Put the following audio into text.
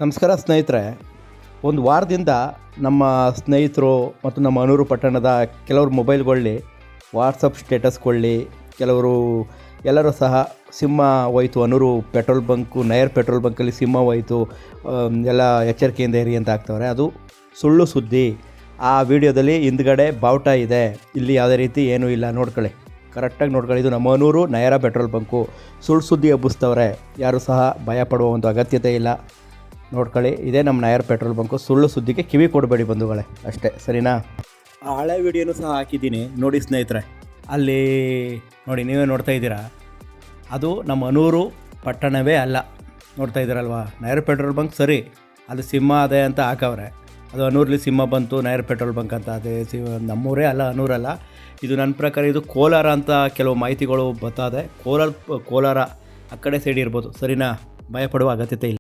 ನಮಸ್ಕಾರ ಸ್ನೇಹಿತರೆ. ಒಂದು ವಾರದಿಂದ ನಮ್ಮ ಸ್ನೇಹಿತರು ಮತ್ತು ನಮ್ಮ ಅನೂರು ಪಟ್ಟಣದ ಕೆಲವರು ಮೊಬೈಲ್ಗಳಲ್ಲಿ ವಾಟ್ಸಪ್ ಸ್ಟೇಟಸ್ಗಳಲ್ಲಿ ಕೆಲವರು ಎಲ್ಲರೂ ಸಹ ಸಿಂಹ ಹೋಯ್ತು, ಅನೂರು ಪೆಟ್ರೋಲ್ ಬಂಕು ನಯರ್ ಪೆಟ್ರೋಲ್ ಬಂಕಲ್ಲಿ ಸಿಂಹ ಹೋಯ್ತು, ಎಲ್ಲ ಎಚ್ಚರಿಕೆಯಿಂದ ಇರಿ ಅಂತ ಹಾಕ್ತವ್ರೆ. ಅದು ಸುಳ್ಳು ಸುದ್ದಿ. ಆ ವಿಡಿಯೋದಲ್ಲಿ ಹಿಂದ್ಗಡೆ ಬಾವುಟ ಇದೆ, ಇಲ್ಲಿ ಯಾವುದೇ ರೀತಿ ಏನೂ ಇಲ್ಲ. ನೋಡ್ಕೊಳ್ಳಿ, ಕರೆಕ್ಟಾಗಿ ನೋಡ್ಕೊಳ್ಳಿ. ಇದು ನಮ್ಮ ಅನೂರು ನಯರ ಪೆಟ್ರೋಲ್ ಬಂಕು. ಸುಳ್ಳು ಸುದ್ದಿ ಹಬ್ಬಿಸ್ತವ್ರೆ. ಯಾರೂ ಸಹ ಭಯ ಪಡುವ ಒಂದು ಅಗತ್ಯತೆ ಇಲ್ಲ. ನೋಡ್ಕೊಳ್ಳಿ, ಇದೇ ನಮ್ಮ ನಯರ್ ಪೆಟ್ರೋಲ್ ಬಂಕು. ಸುಳ್ಳು ಸುದ್ದಿಗೆ ಕಿವಿ ಕೊಡಬೇಡಿ ಬಂಧುಗಳೇ, ಅಷ್ಟೇ, ಸರಿನಾ? ಆ ಹಳೆ ವಿಡಿಯೋನೂ ಸಹ ಹಾಕಿದ್ದೀನಿ, ನೋಡಿ ಸ್ನೇಹಿತರೆ. ಅಲ್ಲಿ ನೋಡಿ, ನೀವೇ ನೋಡ್ತಾ ಇದ್ದೀರಾ, ಅದು ನಮ್ಮ ಅನೂರು ಪಟ್ಟಣವೇ ಅಲ್ಲ. ನೋಡ್ತಾ ಇದ್ದೀರಲ್ವಾ, ನಯರ್ ಪೆಟ್ರೋಲ್ ಬಂಕ್ ಸರಿ, ಅದು ಸಿಂಹ ಅದೇ ಅಂತ ಹಾಕವ್ರೆ. ಅದು ಅನೂರಲ್ಲಿ ಸಿಂಹ ಬಂತು, ನಯರ್ ಪೆಟ್ರೋಲ್ ಬಂಕ್ ಅಂತ. ಅದೇ ನಮ್ಮೂರೇ ಅಲ್ಲ, ಅನೂರಲ್ಲ. ಇದು ನನ್ನ ಪ್ರಕಾರ ಇದು ಕೋಲಾರ ಅಂತ ಕೆಲವು ಮಾಹಿತಿಗಳು ಬರ್ತಾದೆ. ಕೋಲಾರ ಆ ಕಡೆ ಸೈಡ್ ಇರ್ಬೋದು, ಸರಿನಾ? ಭಯಪಡುವ ಅಗತ್ಯತೆ ಇಲ್ಲ.